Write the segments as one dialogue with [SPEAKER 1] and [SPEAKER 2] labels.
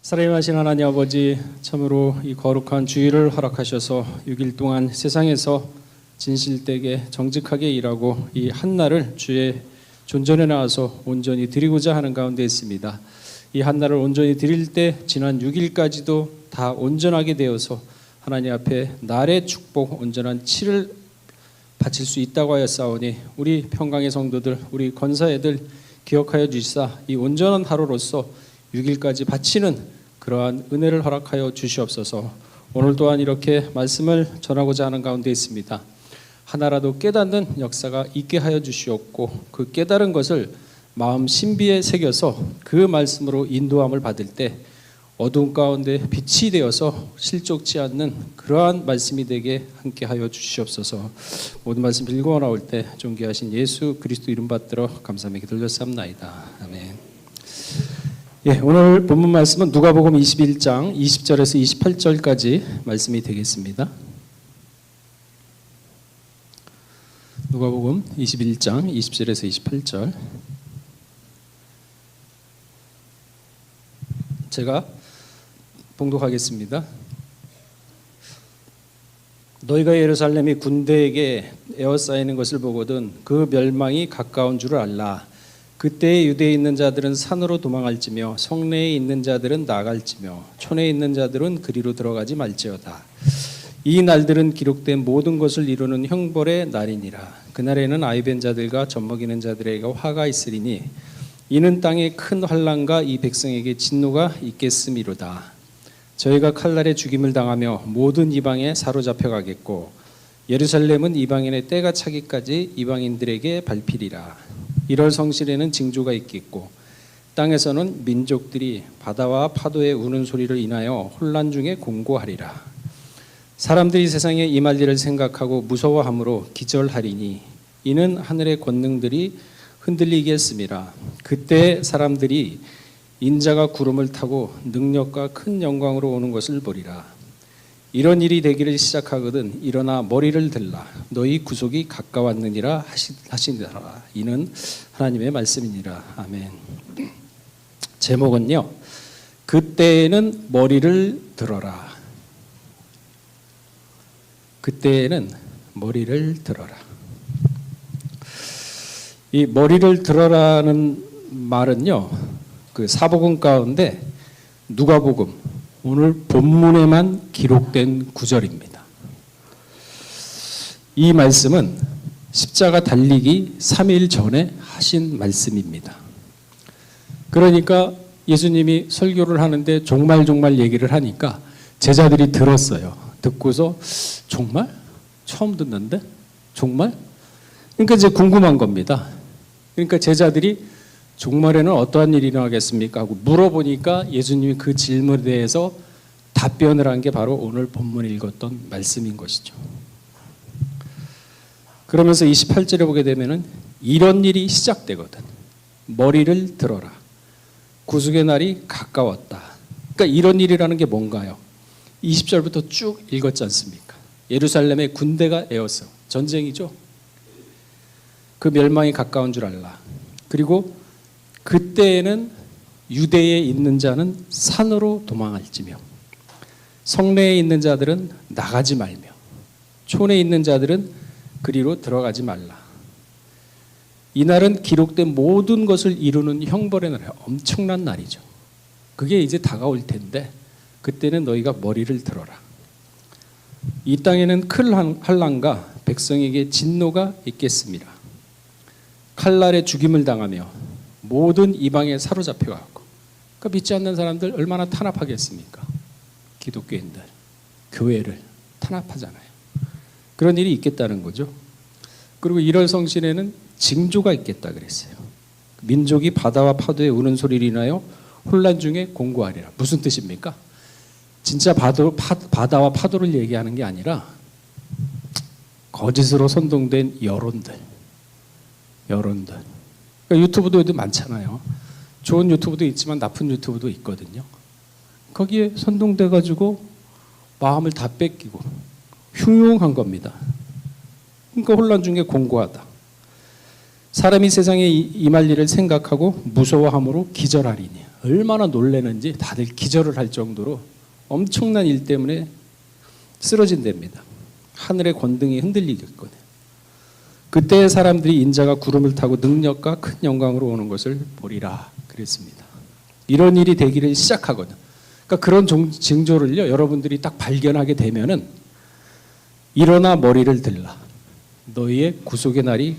[SPEAKER 1] 사랑하신 하나님 아버지, 참으로 이 거룩한 주일을 허락하셔서 6일 동안 세상에서 진실되게 정직하게 일하고 이 한날을 주의 존전에 나와서 온전히 드리고자 하는 가운데 있습니다. 이 한날을 온전히 드릴 때 지난 6일까지도 다 온전하게 되어서 하나님 앞에 날의 축복 온전한 칠을 바칠 수 있다고 하였사오니 우리 평강의 성도들, 우리 권사애들 기억하여 주시사 이 온전한 하루로서 6일까지 바치는 그러한 은혜를 허락하여 주시옵소서. 오늘 또한 이렇게 말씀을 전하고자 하는 가운데 있습니다. 하나라도 깨닫는 역사가 있게 하여 주시옵고 그 깨달은 것을 마음 신비에 새겨서 그 말씀으로 인도함을 받을 때 어두운 가운데 빛이 되어서 실족치 않는 그러한 말씀이 되게 함께 하여 주시옵소서. 모든 말씀 읽어 나올 때 존귀하신 예수 그리스도 이름 받들어 감사하며 기도드렸사옵나이다. 아멘. 예, 오늘 본문 말씀은 누가복음 21장 20절에서 28절까지 말씀이 되겠습니다. 누가복음 21장 20절에서 28절. 제가 봉독하겠습니다. 너희가 예루살렘이 군대에게 에워싸이는 것을 보거든 그 멸망이 가까운 줄을 알라. 그때에 유대에 있는 자들은 산으로 도망할지며 성내에 있는 자들은 나갈지며 촌에 있는 자들은 그리로 들어가지 말지어다. 이 날들은 기록된 모든 것을 이루는 형벌의 날이니라. 그날에는 아이벤 자들과 젖먹이는 자들에게 화가 있으리니 이는 땅에 큰 환난과 이 백성에게 진노가 있겠음이로다. 저희가 칼날에 죽임을 당하며 모든 이방에 사로잡혀 가겠고 예루살렘은 이방인의 때가 차기까지 이방인들에게 밟히리라. 1월 성실에는 징조가 있겠고 땅에서는 민족들이 바다와 파도의 우는 소리를 인하여 혼란 중에 공고하리라. 사람들이 세상에 임할 일을 생각하고 무서워함으로 기절하리니 이는 하늘의 권능들이 흔들리겠음이라. 그때 사람들이 인자가 구름을 타고 능력과 큰 영광으로 오는 것을 보리라. 이런 일이 되기를 시작하거든 일어나 머리를 들라. 너희 구속이 가까웠느니라 하시니라. 이는 하나님의 말씀이니라. 아멘. 제목은요, 그때에는 머리를 들어라. 그때에는 머리를 들어라. 이 머리를 들어라는 말은요, 그 사복음 가운데 누가복음 오늘 본문에만 기록된 구절입니다. 이 말씀은 십자가 달리기 3일 전에 하신 말씀입니다. 그러니까 예수님이 설교를 하는데 종말 얘기를 하니까 제자들이 들었어요. 듣고서 정말? 처음 듣는데? 정말? 그러니까 이제 궁금한 겁니다. 그러니까 제자들이 종말에는 어떠한 일이 일어나겠습니까? 하고 물어보니까 예수님이 그 질문에 대해서 답변을 한 게 바로 오늘 본문에 읽었던 말씀인 것이죠. 그러면서 28절에 보게 되면은 이런 일이 시작되거든. 머리를 들어라. 구속의 날이 가까웠다. 그러니까 이런 일이라는 게 뭔가요? 20절부터 쭉 읽었지 않습니까? 예루살렘에 군대가 에워싸. 전쟁이죠. 그 멸망이 가까운 줄 알라. 그리고 그때에는 유대에 있는 자는 산으로 도망할지며 성내에 있는 자들은 나가지 말며 촌에 있는 자들은 그리로 들어가지 말라. 이날은 기록된 모든 것을 이루는 형벌의 날이에요. 엄청난 날이죠. 그게 이제 다가올 텐데 그때는 너희가 머리를 들어라. 이 땅에는 큰 환난과 백성에게 진노가 있겠습니다. 칼날에 죽임을 당하며 모든 이방에 사로잡혀가고, 그러니까 믿지 않는 사람들 얼마나 탄압하겠습니까? 기독교인들, 교회를 탄압하잖아요. 그런 일이 있겠다는 거죠. 그리고 1월 성신에는 징조가 있겠다 그랬어요. 민족이 바다와 파도에 우는 소리를 인하여 혼란 중에 공고하리라. 무슨 뜻입니까? 진짜 바다와 파도를 얘기하는 게 아니라 거짓으로 선동된 여론들. 그러니까 유튜브도 많잖아요. 좋은 유튜브도 있지만 나쁜 유튜브도 있거든요. 거기에 선동돼가지고 마음을 다 뺏기고 흉흉한 겁니다. 그러니까 혼란 중에 공고하다. 사람이 세상에 임할 일을 생각하고 무서워함으로 기절하리니. 얼마나 놀래는지 다들 기절을 할 정도로 엄청난 일 때문에 쓰러진답니다. 하늘의 권등이 흔들리겠거든요. 그때 사람들이 인자가 구름을 타고 능력과 큰 영광으로 오는 것을 보리라 그랬습니다. 이런 일이 되기를 시작하거든요. 그러니까 그런 징조를요, 여러분들이 딱 발견하게 되면은 일어나 머리를 들라. 너희의 구속의 날이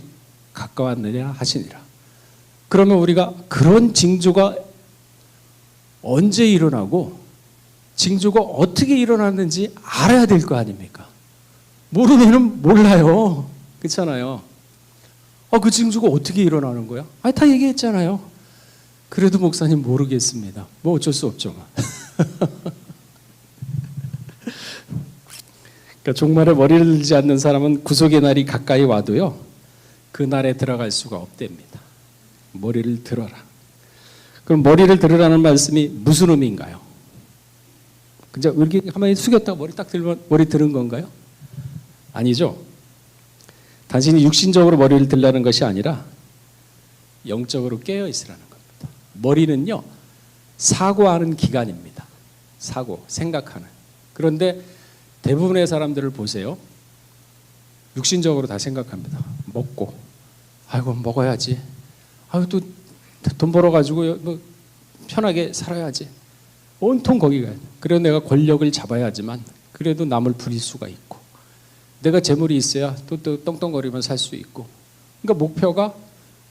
[SPEAKER 1] 가까웠느냐 하시니라. 그러면 우리가 그런 징조가 언제 일어나고 징조가 어떻게 일어났는지 알아야 될 거 아닙니까? 모르면은 몰라요. 그렇잖아요. 그 징조가 어떻게 일어나는 거야? 다 얘기했잖아요. 그래도 목사님 모르겠습니다. 뭐 어쩔 수 없죠. 그러니까 종말에 머리를 들지 않는 사람은 구속의 날이 가까이 와도요, 그 날에 들어갈 수가 없답니다. 머리를 들어라. 그럼 머리를 들으라는 말씀이 무슨 의미인가요? 그냥 이렇게 가만히 숙였다가 머리 딱 들면 머리 들은 건가요? 아니죠. 단순히 육신적으로 머리를 들라는 것이 아니라 영적으로 깨어 있으라는 겁니다. 머리는요, 사고하는 기관입니다. 사고, 생각하는. 그런데 대부분의 사람들을 보세요. 육신적으로 다 생각합니다. 먹고, 아이고 먹어야지. 아이고 또 돈 벌어가지고 뭐 편하게 살아야지. 온통 거기 가야 돼. 그래도 내가 권력을 잡아야지만 그래도 남을 부릴 수가 있고, 내가 재물이 있어야 또 떵떵거리면 살 수 있고. 그러니까 목표가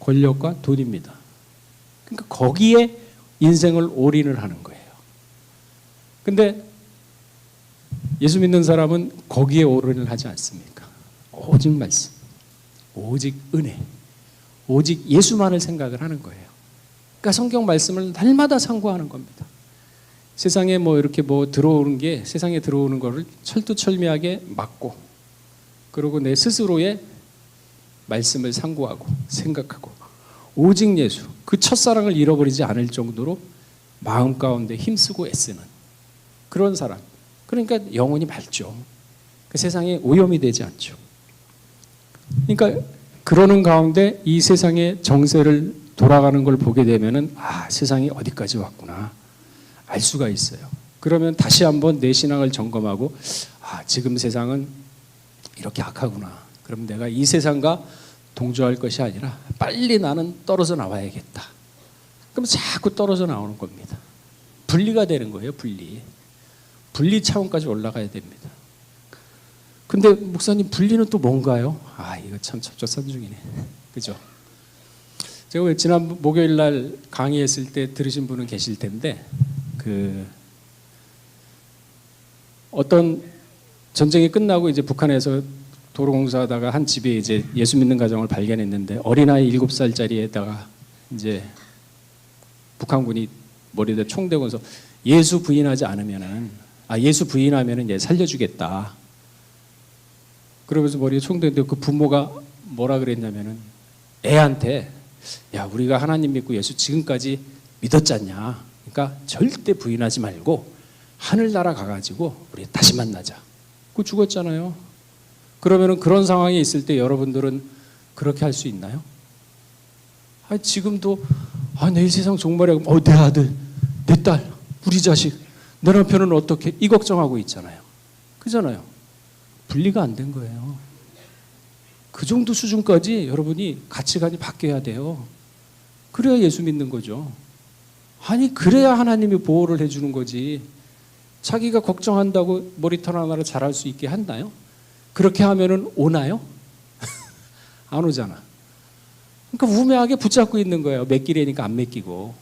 [SPEAKER 1] 권력과 돈입니다. 그러니까 거기에 인생을 올인을 하는 거예요. 근데 예수 믿는 사람은 거기에 올인을 하지 않습니까? 오직 말씀, 오직 은혜, 오직 예수만을 생각을 하는 거예요. 그러니까 성경 말씀을 날마다 상고하는 겁니다. 세상에 뭐 이렇게 뭐 들어오는 게, 세상에 들어오는 거를 철두철미하게 막고, 그리고 내 스스로의 말씀을 상고하고 생각하고 오직 예수, 그 첫사랑을 잃어버리지 않을 정도로 마음 가운데 힘쓰고 애쓰는 그런 사람. 그러니까 영혼이 맑죠. 그 세상에 오염이 되지 않죠. 그러니까 그러는 가운데 이 세상의 정세를 돌아가는 걸 보게 되면은 세상이 어디까지 왔구나 알 수가 있어요. 그러면 다시 한번 내 신앙을 점검하고 지금 세상은 이렇게 악하구나. 그럼 내가 이 세상과 동조할 것이 아니라 빨리 나는 떨어져 나와야겠다. 그럼 자꾸 떨어져 나오는 겁니다. 분리가 되는 거예요. 분리 차원까지 올라가야 됩니다. 근데 목사님 분리는 또 뭔가요? 이거 참 첩첩산중이네. 그죠? 제가 지난 목요일 날 강의했을 때 들으신 분은 계실 텐데, 어떤 전쟁이 끝나고 이제 북한에서 도로공사하다가 한 집에 이제 예수 믿는 가정을 발견했는데, 어린아이 7살짜리에다가 이제 북한군이 머리에 총 대고서 예수 부인하지 않으면은, 예수 부인하면은 얘 살려주겠다. 그러면서 머리에 총 대는데 그 부모가 뭐라 그랬냐면은 애한테, 야, 우리가 하나님 믿고 예수 지금까지 믿었잖냐. 그러니까 절대 부인하지 말고 하늘나라 가가지고 우리 다시 만나자. 그거 죽었잖아요. 그러면은 그런 상황이 있을 때 여러분들은 그렇게 할 수 있나요? 지금도 내일 세상 종말에 내 아들, 내 딸, 우리 자식, 내 남편은 어떻게, 이 걱정하고 있잖아요. 그잖아요. 분리가 안 된 거예요. 그 정도 수준까지 여러분이 가치관이 바뀌어야 돼요. 그래야 예수 믿는 거죠. 그래야 하나님이 보호를 해주는 거지. 자기가 걱정한다고 머리털 하나를 잘할 수 있게 한다요? 그렇게 하면은 오나요? 안 오잖아. 그러니까 우매하게 붙잡고 있는 거예요. 맡기려니까 안 맡기고.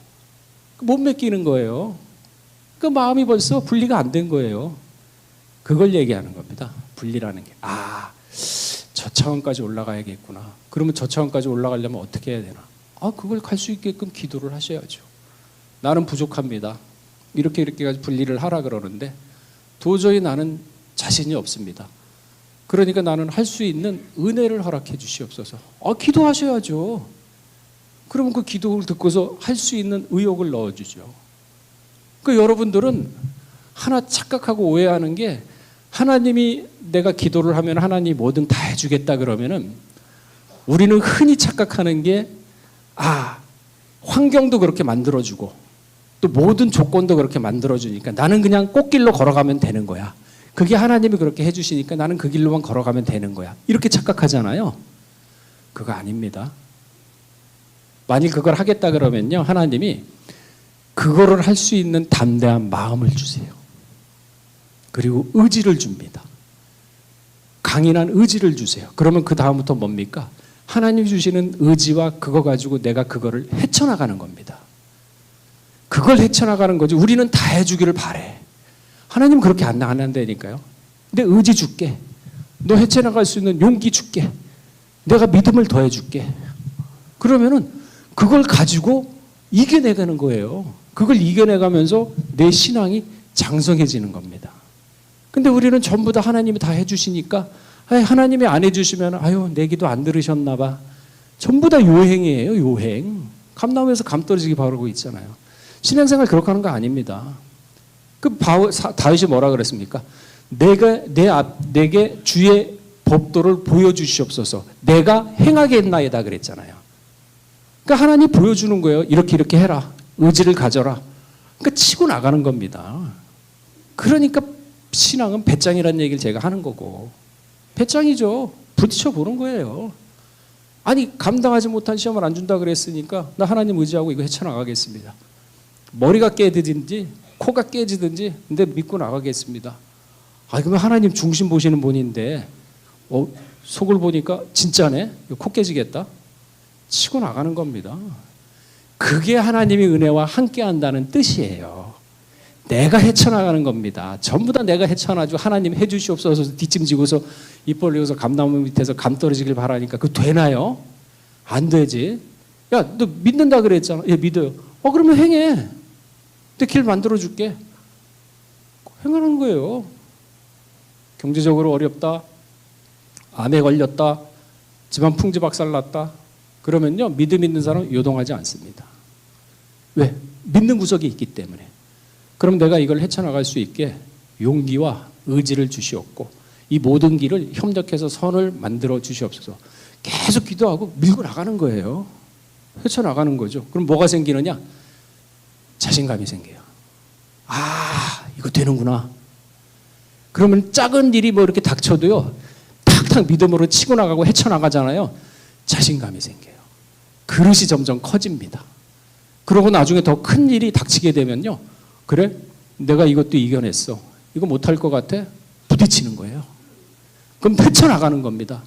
[SPEAKER 1] 못 맡기는 거예요. 그 마음이 벌써 분리가 안 된 거예요. 그걸 얘기하는 겁니다. 분리라는 게. 저 차원까지 올라가야겠구나. 그러면 저 차원까지 올라가려면 어떻게 해야 되나? 그걸 갈 수 있게끔 기도를 하셔야죠. 나는 부족합니다. 이렇게까지 분리를 하라 그러는데 도저히 나는 자신이 없습니다. 그러니까 나는 할 수 있는 은혜를 허락해 주시옵소서. 기도하셔야죠. 그러면 그 기도를 듣고서 할 수 있는 의욕을 넣어주죠. 여러분들은 하나 착각하고 오해하는 게, 하나님이 내가 기도를 하면 하나님이 뭐든 다 해주겠다 그러면은, 우리는 흔히 착각하는 게 환경도 그렇게 만들어주고 또 모든 조건도 그렇게 만들어주니까 나는 그냥 꽃길로 걸어가면 되는 거야. 그게 하나님이 그렇게 해주시니까 나는 그 길로만 걸어가면 되는 거야. 이렇게 착각하잖아요. 그거 아닙니다. 만일 그걸 하겠다 그러면요, 하나님이 그거를 할 수 있는 담대한 마음을 주세요. 그리고 의지를 줍니다. 강인한 의지를 주세요. 그러면 그 다음부터 뭡니까? 하나님 주시는 의지와 그거 가지고 내가 그거를 헤쳐나가는 겁니다. 그걸 헤쳐나가는 거지. 우리는 다 해주기를 바래. 하나님 그렇게 안 한다니까요. 내 의지 줄게. 너 헤쳐나갈 수 있는 용기 줄게. 내가 믿음을 더해줄게. 그러면은 그걸 가지고 이겨내가는 거예요. 그걸 이겨내가면서 내 신앙이 장성해지는 겁니다. 근데 우리는 전부 다 하나님이 다 해주시니까 하나님이 안 해주시면 아유 내 기도 안 들으셨나 봐. 전부 다 요행이에요. 요행. 감나무에서 감 떨어지기 바라고 있잖아요. 신앙생활 그렇게 하는 거 아닙니다. 그 다윗이 뭐라 그랬습니까? 내게 주의 법도를 보여주시옵소서. 내가 행하겠나이다 그랬잖아요. 그러니까 하나님 보여주는 거예요. 이렇게 해라. 의지를 가져라. 그러니까 치고 나가는 겁니다. 그러니까 신앙은 배짱이라는 얘기를 제가 하는 거고. 배짱이죠. 부딪혀 보는 거예요. 아니 감당하지 못한 시험을 안 준다 그랬으니까 나 하나님 의지하고 이거 헤쳐나가겠습니다. 머리가 깨지든지 코가 깨지든지 근데 믿고 나가겠습니다. 그러면 하나님 중심 보시는 분인데 속을 보니까 진짜네. 코 깨지겠다. 치고 나가는 겁니다. 그게 하나님의 은혜와 함께 한다는 뜻이에요. 내가 헤쳐나가는 겁니다. 전부 다 내가 헤쳐나가지고 하나님 해주시옵소서 뒷짐지고서 입 벌리고서 감나무 밑에서 감 떨어지길 바라니까 그거 되나요? 안 되지. 야, 너 믿는다 그랬잖아. 예, 믿어요. 그러면 행해. 내 길 만들어줄게. 행하는 거예요. 경제적으로 어렵다. 암에 걸렸다. 집안 풍지박살 났다. 그러면요, 믿음 있는 사람은 요동하지 않습니다. 왜? 믿는 구석이 있기 때문에. 그럼 내가 이걸 헤쳐나갈 수 있게 용기와 의지를 주시옵고 이 모든 길을 협력해서 선을 만들어 주시옵소서. 계속 기도하고 밀고 나가는 거예요. 헤쳐나가는 거죠. 그럼 뭐가 생기느냐? 자신감이 생겨요. 이거 되는구나. 그러면 작은 일이 뭐 이렇게 닥쳐도요, 탁탁 믿음으로 치고 나가고 헤쳐나가잖아요. 자신감이 생겨요. 그릇이 점점 커집니다. 그러고 나중에 더 큰 일이 닥치게 되면요, 그래? 내가 이것도 이겨냈어. 이거 못할 것 같아? 부딪히는 거예요. 그럼 헤쳐나가는 겁니다.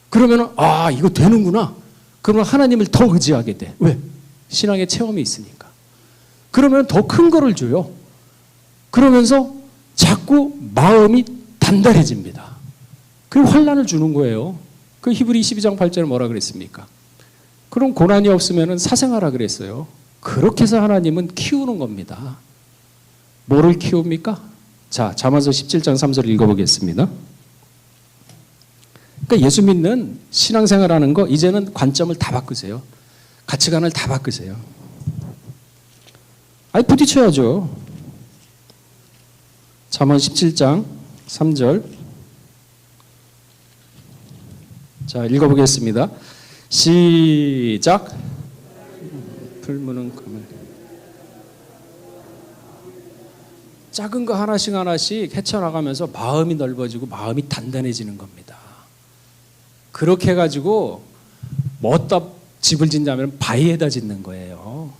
[SPEAKER 1] 그러면 이거 되는구나. 그러면 하나님을 더 의지하게 돼. 왜? 신앙의 체험이 있으니까. 그러면 더 큰 거를 줘요. 그러면서 자꾸 마음이 단단해집니다. 그리고 환난을 주는 거예요. 그 히브리 12장 8절에 뭐라 그랬습니까? 그럼 고난이 없으면 사생하라 그랬어요. 그렇게 해서 하나님은 키우는 겁니다. 뭐를 키웁니까? 자, 잠언서 17장 3절 읽어보겠습니다. 그러니까 예수 믿는 신앙생활하는 거 이제는 관점을 다 바꾸세요. 가치관을 다 바꾸세요. 부딪혀야죠. 잠언 17장 3절. 자, 읽어보겠습니다. 시작. 풀무는 금을. 작은 거 하나씩 하나씩 헤쳐나가면서 마음이 넓어지고 마음이 단단해지는 겁니다. 그렇게 해가지고 뭐 어디다 집을 짓냐면 바위에다 짓는 거예요.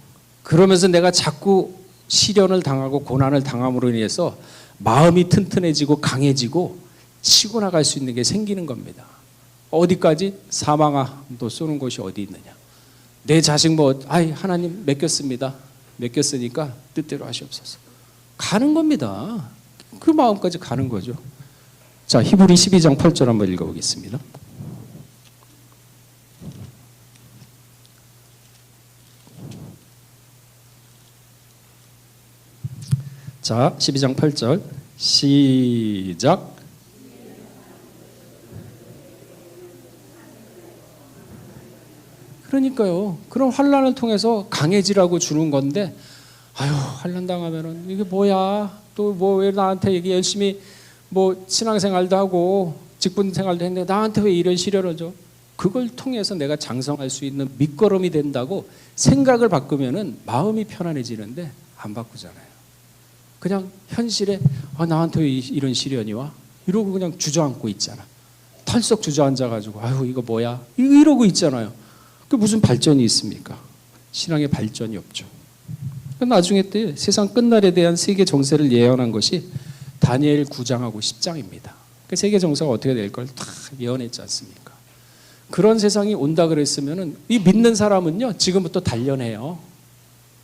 [SPEAKER 1] 그러면서 내가 자꾸 시련을 당하고 고난을 당함으로 인해서 마음이 튼튼해지고 강해지고 치고 나갈 수 있는 게 생기는 겁니다. 어디까지? 사망아, 너 쏘는 곳이 어디 있느냐? 내 자식 하나님 맡겼습니다. 맡겼으니까 뜻대로 하시옵소서. 가는 겁니다. 그 마음까지 가는 거죠. 자, 히브리 12장 8절 한번 읽어보겠습니다. 자, 12장 8절 시작. 그러니까요. 그런 환난을 통해서 강해지라고 주는 건데 환난 당하면은 이게 뭐야? 또 뭐 왜 나한테 이게 열심히 뭐 신앙생활도 하고 직분 생활도 했는데 나한테 왜 이런 시련을 줘? 그걸 통해서 내가 장성할 수 있는 밑거름이 된다고 생각을 바꾸면은 마음이 편안해지는데 안 바꾸잖아요. 그냥 현실에 나한테 왜 이런 시련이 와? 이러고 그냥 주저앉고 있잖아. 털썩 주저앉아가지고 아유 이거 뭐야? 이러고 있잖아요. 그 무슨 발전이 있습니까? 신앙의 발전이 없죠. 나중에 때 세상 끝날에 대한 세계 정세를 예언한 것이 다니엘 9장하고 10장입니다. 그 세계 정세가 어떻게 될 걸 다 예언했지 않습니까? 그런 세상이 온다 그랬으면은 이 믿는 사람은요 지금부터 단련해요.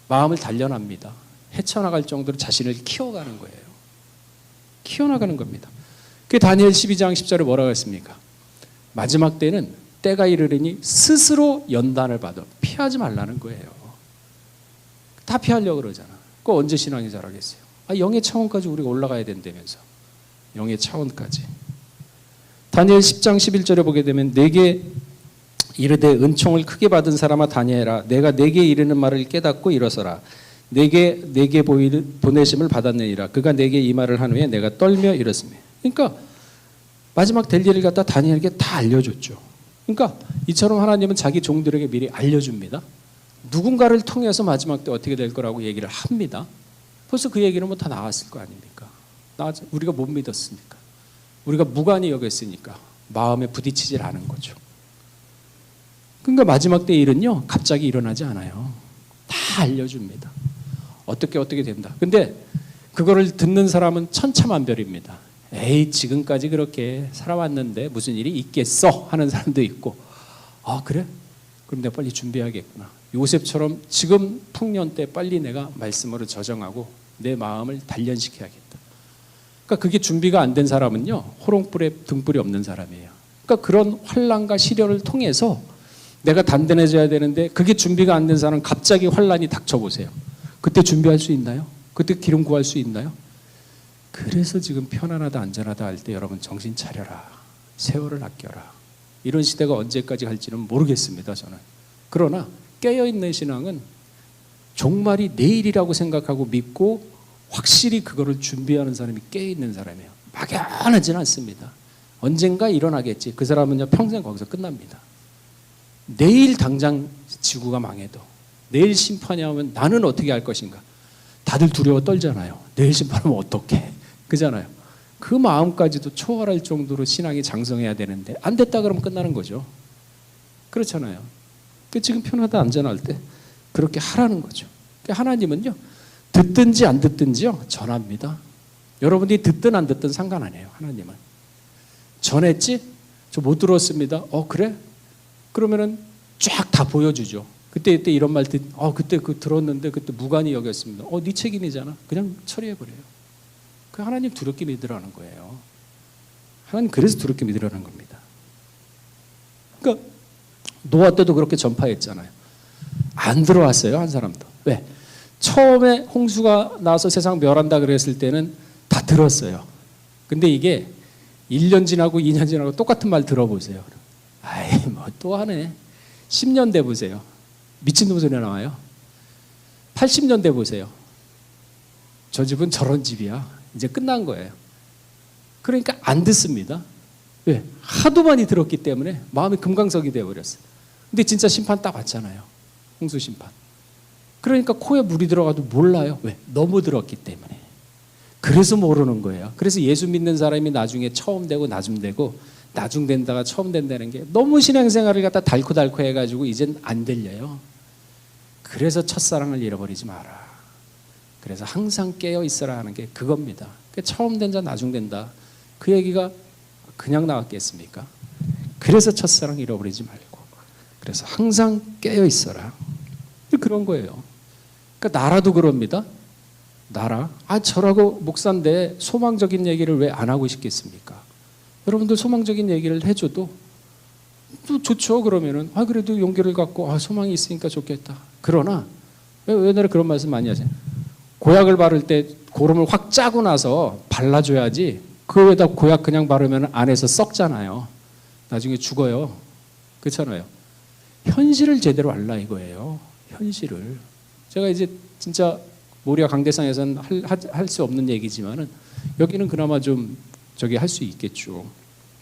[SPEAKER 1] 마음을 단련합니다. 헤쳐나갈 정도로 자신을 키워가는 거예요. 키워나가는 겁니다. 그 다니엘 12장 10절에 뭐라고 했습니까? 마지막 때는 때가 이르리니 스스로 연단을 받아 피하지 말라는 거예요. 다 피하려고 그러잖아. 그 언제 신앙이 자라겠어요? 영의 차원까지 우리가 올라가야 된다면서. 영의 차원까지. 다니엘 10장 11절에 보게 되면 내게 이르되 은총을 크게 받은 사람아 다니엘아 내가 내게 이르는 말을 깨닫고 일어서라. 내게 보내심을 받았느니라. 그가 내게 이 말을 한 후에 내가 떨며 일었으며. 그러니까 마지막 될 일을 갖다 다니엘에게 다 알려줬죠. 그러니까 이처럼 하나님은 자기 종들에게 미리 알려줍니다. 누군가를 통해서 마지막 때 어떻게 될 거라고 얘기를 합니다. 벌써 그 얘기는 뭐 다 나왔을 거 아닙니까? 우리가 못 믿었으니까. 우리가 무관히 여겼으니까 마음에 부딪히질 않은 거죠. 그러니까 마지막 때 일은요 갑자기 일어나지 않아요. 다 알려줍니다. 어떻게 된다. 근데 그거를 듣는 사람은 천차만별입니다. 에이 지금까지 그렇게 살아왔는데 무슨 일이 있겠어 하는 사람도 있고 그래? 그럼 내가 빨리 준비해야겠구나. 요셉처럼 지금 풍년 때 빨리 내가 말씀으로 저정하고 내 마음을 단련시켜야겠다. 그러니까 그게 준비가 안 된 사람은요 호롱불에 등불이 없는 사람이에요. 그러니까 그런 환난과 시련을 통해서 내가 단단해져야 되는데 그게 준비가 안 된 사람은 갑자기 환난이 닥쳐보세요. 그때 준비할 수 있나요? 그때 기름 구할 수 있나요? 그래서 지금 편안하다 안전하다 할 때 여러분 정신 차려라. 세월을 아껴라. 이런 시대가 언제까지 갈지는 모르겠습니다. 저는. 그러나 깨어있는 신앙은 종말이 내일이라고 생각하고 믿고 확실히 그거를 준비하는 사람이 깨어있는 사람이에요. 막연하지는 않습니다. 언젠가 일어나겠지. 그 사람은요 평생 거기서 끝납니다. 내일 당장 지구가 망해도 내일 심판이 오면 나는 어떻게 할 것인가. 다들 두려워 떨잖아요. 내일 심판하면 어떡해. 그잖아요. 그 마음까지도 초월할 정도로 신앙이 장성해야 되는데 안 됐다 그러면 끝나는 거죠. 그렇잖아요. 지금 편하다 안전할 때 그렇게 하라는 거죠. 하나님은요 듣든지 안 듣든지요 전합니다. 여러분이 듣든 안 듣든 상관 안 해요. 하나님은 전했지? 저 못 들었습니다. 그래? 그러면은 쫙 다 보여주죠. 그때 이런 말 그때 그 들었는데 그때 무관히 여겼습니다. 네 책임이잖아. 그냥 처리해버려요. 그 하나님 두렵게 믿으라는 거예요. 하나님 그래서 두렵게 믿으라는 겁니다. 그러니까 노아 때도 그렇게 전파했잖아요. 안 들어왔어요. 한 사람도. 왜? 처음에 홍수가 나서 세상 멸한다 그랬을 때는 다 들었어요. 근데 이게 1년 지나고 2년 지나고 똑같은 말 들어보세요. 뭐 또 하네. 10년 돼 보세요. 미친놈 소리 나와요. 80년 돼 보세요. 저 집은 저런 집이야. 이제 끝난 거예요. 그러니까 안 듣습니다. 왜? 하도 많이 들었기 때문에 마음이 금강석이 되어버렸어요. 근데 진짜 심판 딱 왔잖아요. 홍수 심판. 그러니까 코에 물이 들어가도 몰라요. 왜? 너무 들었기 때문에. 그래서 모르는 거예요. 그래서 예수 믿는 사람이 나중에 처음 되고 나중 되고 나중 된다가 처음 된다는 게 너무 신앙생활을 갖다 닳고 해가지고 이젠 안 들려요. 그래서 첫사랑을 잃어버리지 마라. 그래서 항상 깨어 있어라 하는 게 그겁니다. 처음 된다 나중 된다. 그 얘기가 그냥 나왔겠습니까? 그래서 첫사랑 잃어버리지 말고 그래서 항상 깨어 있어라. 그런 거예요. 그러니까 나라도 그럽니다. 나라. 저라고 목사인데 소망적인 얘기를 왜 안 하고 싶겠습니까? 여러분들 소망적인 얘기를 해줘도 또 좋죠. 그러면은 그래도 용기를 갖고 소망이 있으니까 좋겠다. 그러나 왜 옛날에 그런 말씀 많이 하세요? 고약을 바를 때 고름을 확 짜고 나서 발라줘야지. 그 위에다 고약 그냥 바르면 안에서 썩잖아요. 나중에 죽어요. 그렇잖아요. 현실을 제대로 알라 이거예요. 현실을. 제가 이제 진짜 모리아 강대상에서는 할 수 없는 얘기지만은 여기는 그나마 좀 할 수 있겠죠.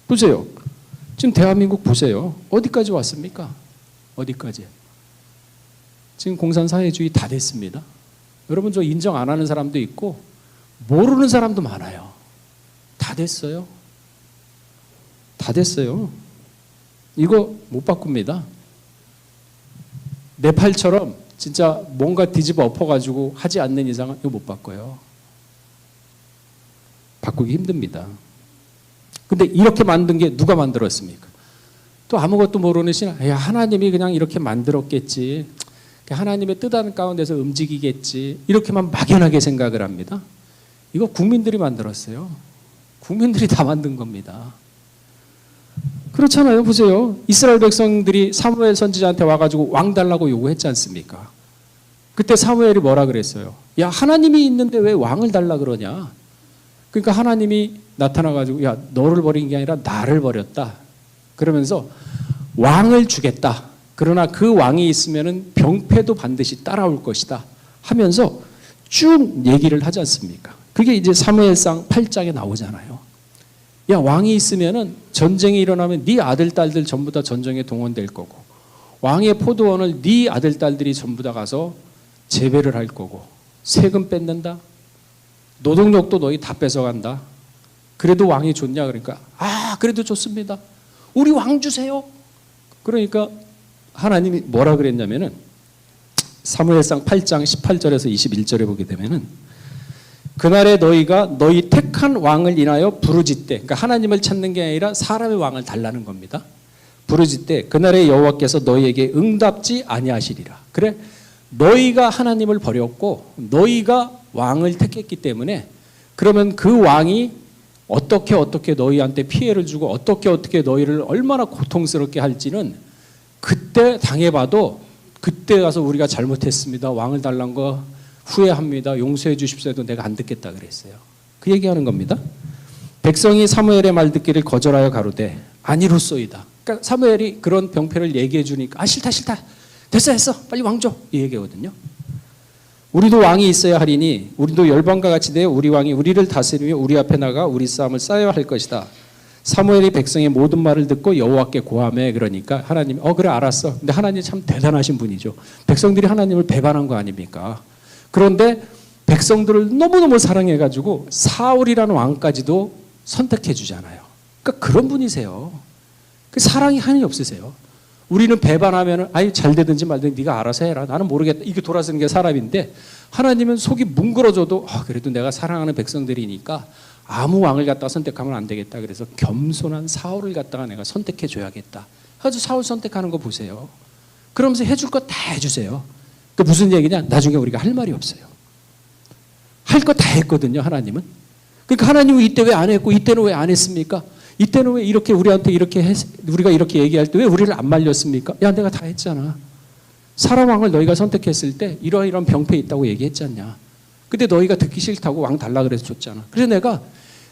[SPEAKER 1] 보세요. 지금 대한민국 보세요. 어디까지 왔습니까? 어디까지? 지금 공산사회주의 다 됐습니다. 여러분 저 인정 안 하는 사람도 있고 모르는 사람도 많아요. 다 됐어요. 다 됐어요. 이거 못 바꿉니다. 네팔처럼 진짜 뭔가 뒤집어 엎어가지고 하지 않는 이상은 이거 못 바꿔요. 바꾸기 힘듭니다. 근데 이렇게 만든 게 누가 만들었습니까? 또 아무것도 모르는 신앙, 야, 하나님이 그냥 이렇게 만들었겠지. 하나님의 뜻하는 가운데서 움직이겠지. 이렇게만 막연하게 생각을 합니다. 이거 국민들이 만들었어요. 국민들이 다 만든 겁니다. 그렇잖아요. 보세요. 이스라엘 백성들이 사무엘 선지자한테 와가지고 왕 달라고 요구했지 않습니까? 그때 사무엘이 뭐라 그랬어요? 야, 하나님이 있는데 왜 왕을 달라 그러냐? 그러니까 하나님이 나타나가지고 야, 너를 버린 게 아니라 나를 버렸다. 그러면서 왕을 주겠다. 그러나 그 왕이 있으면은 병폐도 반드시 따라올 것이다. 하면서 쭉 얘기를 하지 않습니까? 그게 이제 사무엘상 8장에 나오잖아요. 야, 왕이 있으면은 전쟁이 일어나면 네 아들 딸들 전부 다 전쟁에 동원될 거고, 왕의 포도원을 네 아들 딸들이 전부 다 가서 재배를 할 거고, 세금 뺏는다. 노동력도 너희 다 뺏어간다. 그래도 왕이 좋냐? 그러니까 그래도 좋습니다. 우리 왕 주세요. 그러니까 하나님이 뭐라 그랬냐면은 사무엘상 8장 18절에서 21절에 보게 되면은 그날에 너희가 너희 택한 왕을 인하여 부르짖되, 그러니까 하나님을 찾는 게 아니라 사람의 왕을 달라는 겁니다. 부르짖되 그날에 여호와께서 너희에게 응답지 아니하시리라. 그래, 너희가 하나님을 버렸고 너희가 왕을 택했기 때문에 그러면 그 왕이 어떻게 너희한테 피해를 주고 어떻게 너희를 얼마나 고통스럽게 할지는 그때 당해봐도 그때 가서 우리가 잘못했습니다. 왕을 달란 거 후회합니다. 용서해 주십시오 해도 내가 안 듣겠다 그랬어요. 그 얘기하는 겁니다. 백성이 사무엘의 말 듣기를 거절하여 가로되 아니로소이다. 그러니까 사무엘이 그런 병폐를 얘기해 주니까 싫다 됐어 빨리 왕 줘 이 얘기거든요. 우리도 왕이 있어야 하리니 우리도 열방과 같이 되어 우리 왕이 우리를 다스리며 우리 앞에 나가 우리 싸움을 쌓아야 할 것이다. 사무엘이 백성의 모든 말을 듣고 여호와께 고하매. 그러니까 하나님이 그래 알았어. 근데 하나님 참 대단하신 분이죠. 백성들이 하나님을 배반한 거 아닙니까? 그런데 백성들을 너무너무 사랑해가지고 사울이라는 왕까지도 선택해 주잖아요. 그러니까 그런 분이세요. 그 사랑이 한이 없으세요. 우리는 배반하면 잘 되든지 말든지 네가 알아서 해라. 나는 모르겠다. 이게 돌아서는 게 사람인데 하나님은 속이 뭉그러져도 그래도 내가 사랑하는 백성들이니까 아무 왕을 갖다가 선택하면 안 되겠다. 그래서 겸손한 사울을 갖다가 내가 선택해 줘야겠다. 그래서 사울 선택하는 거 보세요. 그러면서 해줄 거 다 해주세요. 그 무슨 얘기냐? 나중에 우리가 할 말이 없어요. 할 거 다 했거든요, 하나님은. 그러니까 하나님은 이때 왜 안 했고 이때는 왜 안 했습니까? 이때는 왜 이렇게 우리한테 우리가 이렇게 얘기할 때 왜 우리를 안 말렸습니까? 야, 내가 다 했잖아. 사람 왕을 너희가 선택했을 때 이런 병폐 있다고 얘기했지 않냐. 근데 너희가 듣기 싫다고 왕 달라 그래서 줬잖아. 그래서 내가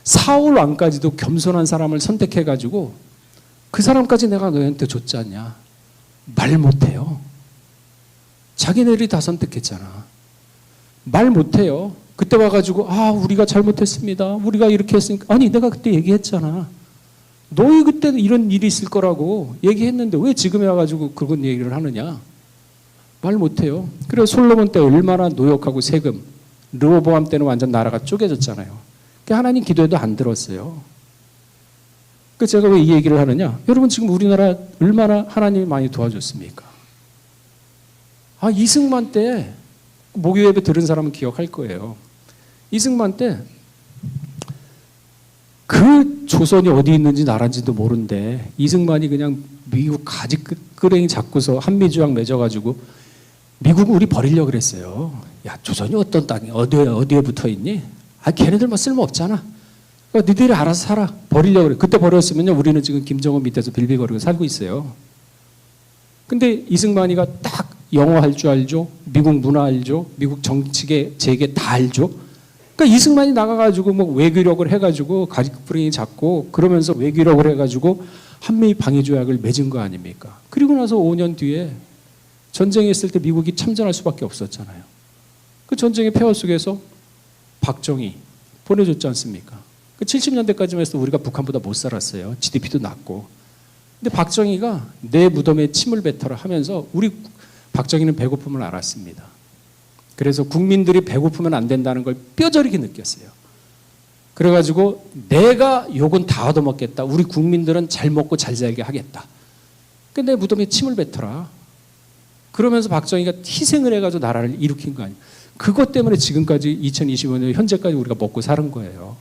[SPEAKER 1] 사울 왕까지도 겸손한 사람을 선택해가지고 그 사람까지 내가 너희한테 줬지 않냐. 말 못해요. 자기네들이 다 선택했잖아. 말 못해요. 그때 와가지고 우리가 잘못했습니다. 우리가 이렇게 했으니까. 아니 내가 그때 얘기했잖아. 너희 그때 이런 일이 있을 거라고 얘기했는데 왜 지금에 와가지고 그런 얘기를 하느냐. 말 못해요. 그래서 솔로몬 때 얼마나 노역하고 세금. 르호보암 때는 완전 나라가 쪼개졌잖아요. 그러니까 하나님 기도해도 안 들었어요. 그래서 제가 왜 이 얘기를 하느냐. 여러분 지금 우리나라 얼마나 하나님이 많이 도와줬습니까? 이승만 때 목요예배 들은 사람은 기억할 거예요. 이승만 때 그 조선이 어디 있는지 나라인지도 모르는데 이승만이 그냥 미국 가지끄레기 잡고서 한미조약 맺어가지고 미국 우리 버리려고 그랬어요. 야, 조선이 어떤 땅이 어디에 붙어 있니? 걔네들 뭐 쓸모 없잖아. 그러니까 니들이 알아서 살아. 버리려고 그래. 그때 버렸으면요 우리는 지금 김정은 밑에서 빌빌거리고 살고 있어요. 근데 이승만이가 딱 영어 할 줄 알죠. 미국 문화 알죠. 미국 정치계 재계 다 알죠. 그러니까 이승만이 나가가지고 뭐 외교력을 해가지고 가지프랭이 잡고 그러면서 외교력을 해가지고 한미 방위 조약을 맺은 거 아닙니까? 그리고 나서 5년 뒤에 전쟁했을 때 미국이 참전할 수밖에 없었잖아요. 그 전쟁의 폐허 속에서 박정희 보내줬지 않습니까? 그 70년대까지만 해서 우리가 북한보다 못 살았어요. GDP도 낮고. 근데 박정희가 내 무덤에 침을 뱉어라 하면서 우리 박정희는 배고픔을 알았습니다. 그래서 국민들이 배고프면 안 된다는 걸 뼈저리게 느꼈어요. 그래가지고 내가 욕은 다 얻어먹겠다. 우리 국민들은 잘 먹고 잘 살게 하겠다. 근데 내 무덤에 침을 뱉어라. 그러면서 박정희가 희생을 해가지고 나라를 일으킨 거 아니에요. 그것 때문에 지금까지 2025년 현재까지 우리가 먹고 사는 거예요.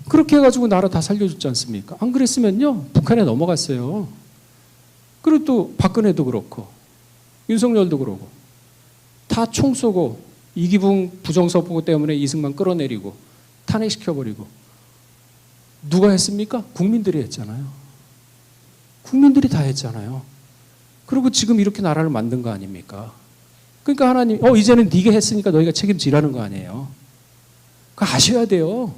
[SPEAKER 1] 그렇게 해가지고 나라 다 살려줬지 않습니까? 안 그랬으면요 북한에 넘어갔어요. 그리고 또 박근혜도 그렇고 윤석열도 그러고 다 총 쏘고 이기붕 부정선거 때문에 이승만 끌어내리고 탄핵시켜버리고 누가 했습니까? 국민들이 했잖아요. 국민들이 다 했잖아요. 그리고 지금 이렇게 나라를 만든 거 아닙니까? 그러니까 하나님 이제는 네가 했으니까 너희가 책임지라는 거 아니에요. 그거 아셔야 돼요.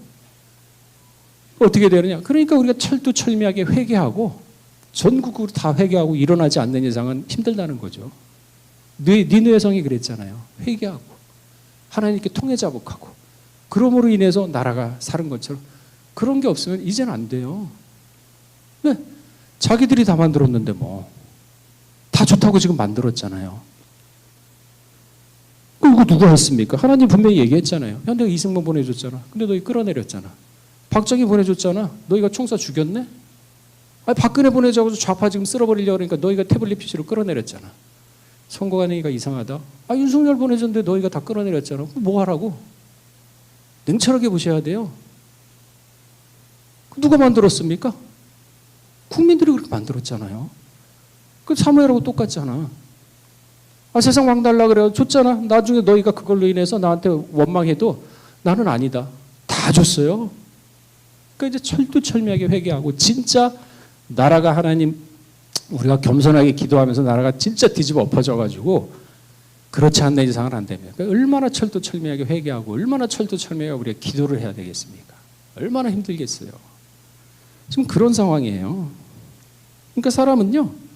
[SPEAKER 1] 어떻게 되느냐? 그러니까 우리가 철두철미하게 회개하고 전국으로 다 회개하고 일어나지 않는 이상은 힘들다는 거죠. 니느웨성이 그랬잖아요. 회개하고 하나님께 통회자복하고 그러므로 인해서 나라가 사는 것처럼 그런 게 없으면 이제는 안 돼요. 네, 자기들이 다 만들었는데 뭐 다 좋다고 지금 만들었잖아요. 그리고 누가 했습니까? 하나님 분명히 얘기했잖아요. 야, 내가 이승만 보내줬잖아. 근데 너희 끌어내렸잖아. 박정희 보내줬잖아. 너희가 총사 죽였네? 아니, 박근혜 보내자고 좌파 지금 쓸어버리려고 그러니까 너희가 태블릿 PC로 끌어내렸잖아. 선거관행위가 이상하다. 윤석열 보내줬는데 너희가 다 끌어내렸잖아. 뭐 하라고? 냉철하게 보셔야 돼요. 누가 만들었습니까? 국민들이 그렇게 만들었잖아요. 그 사무엘하고 똑같잖아. 세상 왕 달라 그래요. 줬잖아. 나중에 너희가 그걸로 인해서 나한테 원망해도 나는 아니다. 다 줬어요. 그러니까 이제 철두철미하게 회개하고 진짜 나라가 하나님 우리가 겸손하게 기도하면서 나라가 진짜 뒤집어 엎어져가지고 그렇지 않는 이상은 안 됩니다. 그러니까 얼마나 철두철미하게 회개하고 얼마나 철두철미하게 우리가 기도를 해야 되겠습니까? 얼마나 힘들겠어요. 지금 그런 상황이에요. 그러니까 사람은요.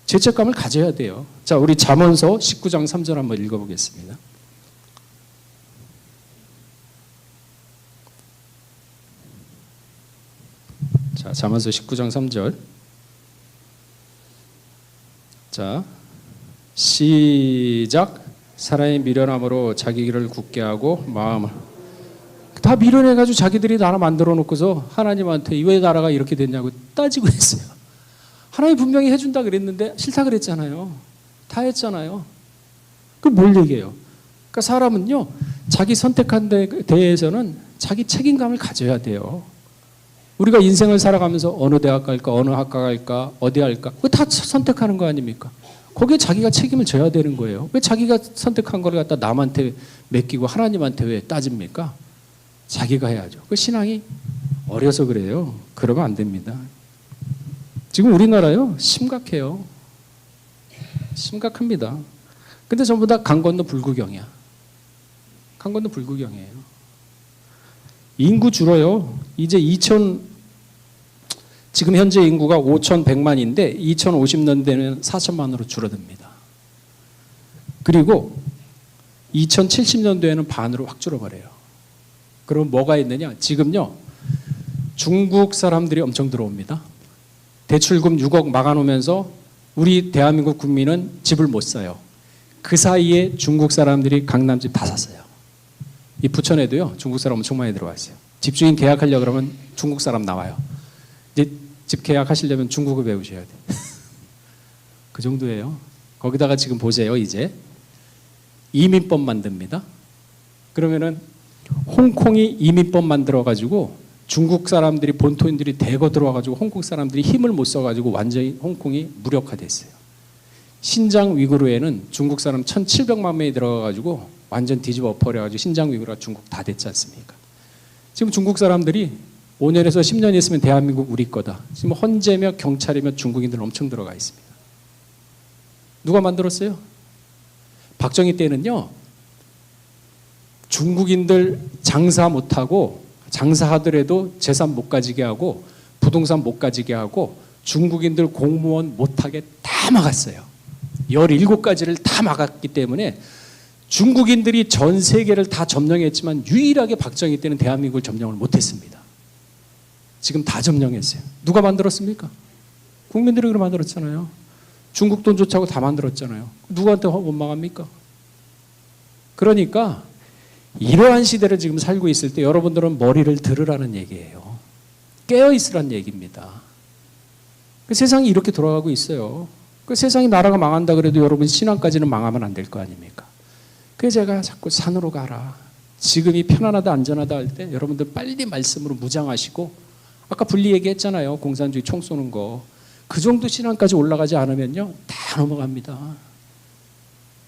[SPEAKER 1] 죄책감을 가져야 돼요. 자, 우리 잠언서 19장 3절 한번 읽어보겠습니다. 자, 잠언서 19장 3절. 자, 시작. 사람이 미련함으로 자기 길을 굳게 하고 마음을 다 미련해가지고 자기들이 나라 만들어 놓고서 하나님한테 왜 나라가 이렇게 됐냐고 따지고 있어요. 하나님 분명히 해준다 그랬는데 싫다 그랬잖아요. 다 했잖아요. 그럼 뭘 얘기해요? 그러니까 사람은요, 자기 선택한 데 대해서는 자기 책임감을 가져야 돼요. 우리가 인생을 살아가면서 어느 대학 갈까, 어느 학과 갈까, 어디 할까, 그거 다 선택하는 거 아닙니까? 거기에 자기가 책임을 져야 되는 거예요. 왜 자기가 선택한 걸 갖다 남한테 맡기고 하나님한테 왜 따집니까? 자기가 해야죠. 그 신앙이 어려서 그래요. 그러면 안 됩니다. 지금 우리나라요 심각해요. 심각합니다. 근데 전부 다 강 건너 불구경이야. 강 건너 불구경이에요. 인구 줄어요. 이제 지금 현재 인구가 5,100만인데 2050년대는 4천만으로 줄어듭니다. 그리고 2070년도에는 반으로 확 줄어버려요. 그럼 뭐가 있느냐? 지금요 중국 사람들이 엄청 들어옵니다. 대출금 6억 막아놓으면서 우리 대한민국 국민은 집을 못 사요. 그 사이에 중국 사람들이 강남집 다 샀어요. 이 부천에도요 중국 사람 엄청 많이 들어와 있어요. 집주인 계약하려고 그러면 중국 사람 나와요. 이제 집 계약하시려면 중국어 배우셔야 돼요. 그 정도예요. 거기다가 지금 보세요. 이제 이민법 만듭니다. 그러면은 홍콩이 이민법 만들어가지고 중국 사람들이 본토인들이 대거 들어와가지고 홍콩 사람들이 힘을 못 써가지고 완전히 홍콩이 무력화됐어요. 신장 위구르에는 중국 사람 1,700만 명이 들어가가지고 완전 뒤집어 엎어려가지고 신장 위구르가 중국 다 됐지 않습니까? 지금 중국 사람들이 5년에서 10년 있으면 대한민국 우리 거다. 지금 헌재며 경찰이며 중국인들 엄청 들어가 있습니다. 누가 만들었어요? 박정희 때는요. 중국인들 장사 못하고 장사하더라도 재산 못 가지게 하고 부동산 못 가지게 하고 중국인들 공무원 못하게 다 막았어요. 17가지를 다 막았기 때문에 중국인들이 전 세계를 다 점령했지만 유일하게 박정희 때는 대한민국을 점령을 못했습니다. 지금 다 점령했어요. 누가 만들었습니까? 국민들이 그걸 만들었잖아요. 중국 돈 쫓아고 다 만들었잖아요. 누구한테 원망합니까? 그러니까 이러한 시대를 지금 살고 있을 때 여러분들은 머리를 들으라는 얘기예요. 깨어 있으란 얘기입니다. 그 세상이 이렇게 돌아가고 있어요. 그 세상이 나라가 망한다 그래도 여러분 신앙까지는 망하면 안 될 거 아닙니까? 그래서 제가 자꾸 산으로 가라. 지금이 편안하다 안전하다 할 때 여러분들 빨리 말씀으로 무장하시고, 아까 분리 얘기했잖아요. 공산주의 총 쏘는 거. 그 정도 신앙까지 올라가지 않으면요 다 넘어갑니다.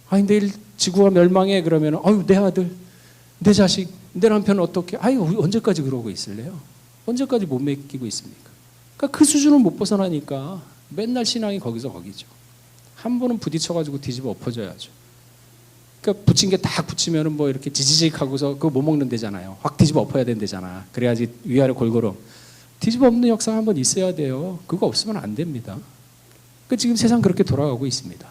[SPEAKER 1] 아니 내일 지구가 멸망해 그러면 아유 내 아들, 내 자식, 내 남편은 어떻게, 아유 언제까지 그러고 있을래요? 언제까지 못 맡기고 있습니까? 그러니까 그 수준을 못 벗어나니까 맨날 신앙이 거기서 거기죠. 한 번은 부딪혀가지고 뒤집어 엎어져야죠. 그러니까 붙인 게 딱 붙이면은 뭐 이렇게 지지직하고서 그거 못 먹는 데잖아요. 확 뒤집어 엎어야 된대잖아. 그래야지 위아래 골고루. 뒤집어 엎는 역사가 한번 있어야 돼요. 그거 없으면 안 됩니다. 그러니까 지금 세상 그렇게 돌아가고 있습니다.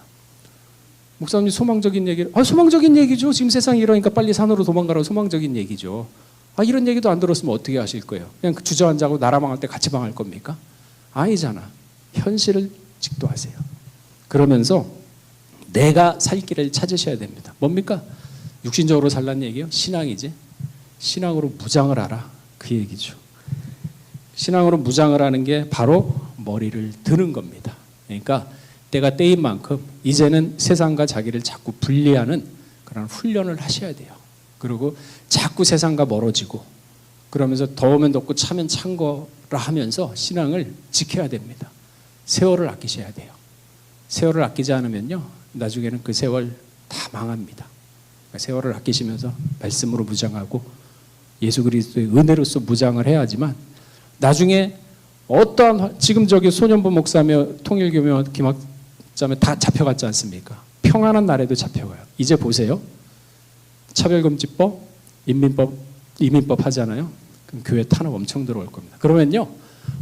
[SPEAKER 1] 목사님 소망적인 얘기를, 소망적인 얘기죠. 지금 세상이 이러니까 빨리 산으로 도망가라고 소망적인 얘기죠. 이런 얘기도 안 들었으면 어떻게 하실 거예요? 그냥 주저앉아고 나라 망할 때 같이 망할 겁니까? 아니잖아. 현실을 직도하세요. 그러면서 내가 살 길을 찾으셔야 됩니다. 뭡니까? 육신적으로 살라는 얘기요? 신앙이지. 신앙으로 무장을 하라. 그 얘기죠. 신앙으로 무장을 하는 게 바로 머리를 드는 겁니다. 그러니까 때가 때인 만큼 이제는 세상과 자기를 자꾸 분리하는 그런 훈련을 하셔야 돼요. 그리고 자꾸 세상과 멀어지고 그러면서 더우면 덥고 차면 찬 거라 하면서 신앙을 지켜야 됩니다. 세월을 아끼셔야 돼요. 세월을 아끼지 않으면요 나중에는 그 세월 다 망합니다. 그러니까 세월을 아끼시면서 말씀으로 무장하고 예수 그리스도의 은혜로서 무장을 해야지만 나중에 어떠한, 지금 저기 소년부 목사며 통일교며 김학자며 다 잡혀갔지 않습니까? 평안한 날에도 잡혀가요. 이제 보세요. 차별금지법, 이민법 하잖아요. 그럼 교회 탄압 엄청 들어올 겁니다. 그러면요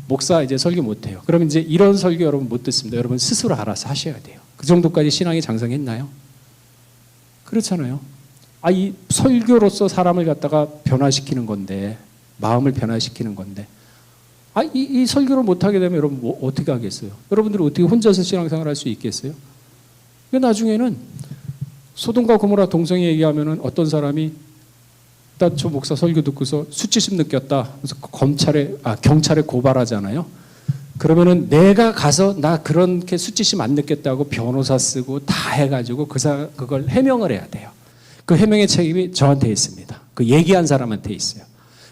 [SPEAKER 1] 목사 이제 설교 못해요. 그러면 이제 이런 설교 여러분 못 듣습니다. 여러분 스스로 알아서 하셔야 돼요. 그 정도까지 신앙이 장성했나요? 그렇잖아요. 이 설교로서 사람을 갖다가 변화시키는 건데, 마음을 변화시키는 건데, 이 설교를 못하게 되면 여러분 뭐 어떻게 하겠어요? 여러분들이 어떻게 혼자서 신앙생활 할 수 있겠어요? 나중에는 소돔과 고모라 동성애 얘기하면은 어떤 사람이 나 저 목사 설교 듣고서 수치심 느꼈다. 그래서 경찰에 고발하잖아요. 그러면은 내가 가서 나 그렇게 수치심 안 느꼈다고 변호사 쓰고 다 해가지고 그걸 해명을 해야 돼요. 그 해명의 책임이 저한테 있습니다. 그 얘기한 사람한테 있어요.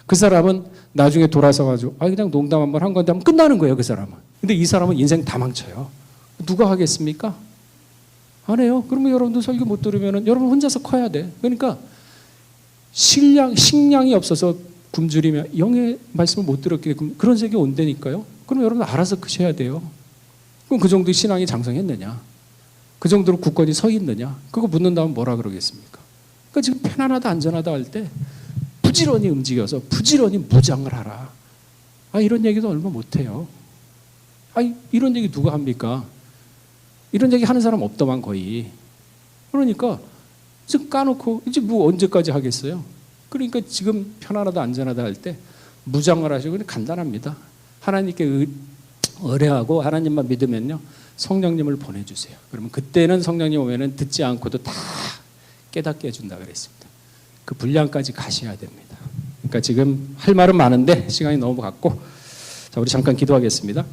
[SPEAKER 1] 그 사람은 나중에 돌아서가지고 그냥 농담 한번 한 건데 하면 끝나는 거예요. 그 사람은. 근데 이 사람은 인생 다 망쳐요. 누가 하겠습니까? 안 해요. 그러면 여러분들 설교 못 들으면 여러분 혼자서 커야 돼. 그러니까 식량이 없어서 굶주리면 영의 말씀을 못 들었기에 그런 세계 온다니까요. 그럼 여러분 알아서 크셔야 돼요. 그럼 그 정도 신앙이 장성했느냐? 그 정도로 굳건히 서 있느냐? 그거 묻는다면 뭐라 그러겠습니까? 그러니까 지금 편안하다 안전하다 할 때 부지런히 움직여서 부지런히 무장을 하라. 이런 얘기도 얼마 못해요. 이런 얘기 누가 합니까? 이런 얘기 하는 사람 없더만 거의. 그러니까 지금 까놓고 이제 뭐 언제까지 하겠어요? 그러니까 지금 편안하다 안전하다 할 때 무장을 하시고 그냥 간단합니다. 하나님께 의뢰하고 하나님만 믿으면요 성령님을 보내주세요. 그러면 그때는 성령님 오면은 듣지 않고도 다 깨닫게 해준다 그랬습니다. 그 분량까지 가셔야 됩니다. 그러니까 지금 할 말은 많은데 시간이 너무 갔고, 자 우리 잠깐 기도하겠습니다.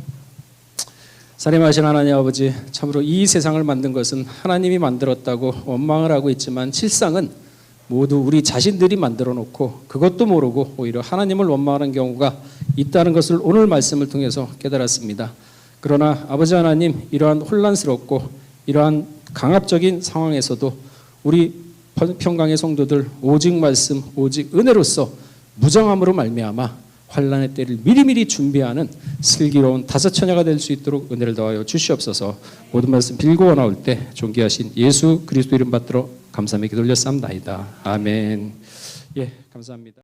[SPEAKER 1] 살인하신 하나님 아버지, 참으로 이 세상을 만든 것은 하나님이 만들었다고 원망을 하고 있지만 실상은 모두 우리 자신들이 만들어 놓고 그것도 모르고 오히려 하나님을 원망하는 경우가 있다는 것을 오늘 말씀을 통해서 깨달았습니다. 그러나 아버지 하나님, 이러한 혼란스럽고 이러한 강압적인 상황에서도 우리 평강의 성도들 오직 말씀, 오직 은혜로서 무장함으로 말미암아 환난의 때를 미리미리 준비하는 슬기로운 다섯 처녀가 될 수 있도록 은혜를 더하여 주시옵소서. 모든 말씀 빌고 나올 때 존귀하신 예수 그리스도 이름 받들어 감사하며 기도 올렸사옵나이다. 아멘. 예, 감사합니다.